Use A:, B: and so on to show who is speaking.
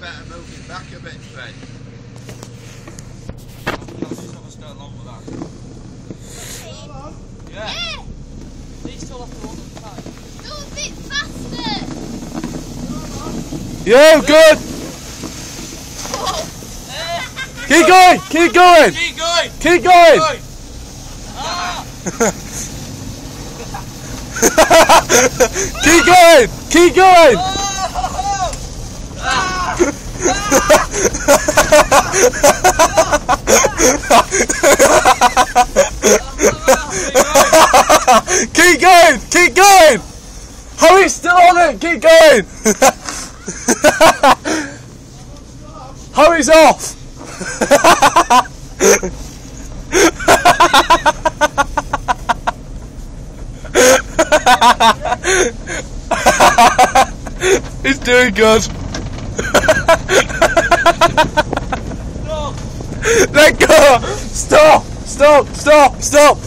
A: better move it back a bit, Fred.
B: He's not going to go along with that. Yeah. He's still off the road at the time.
C: Go a bit faster.
D: Yeah, good. Keep going, keep going.
B: Keep going.
D: Keep going. Keep going, keep going. Keep going, keep going. Hurry's still on it, keep going. Hurry's off. He's doing good.
B: No.
D: Let go. Stop, stop, stop, stop.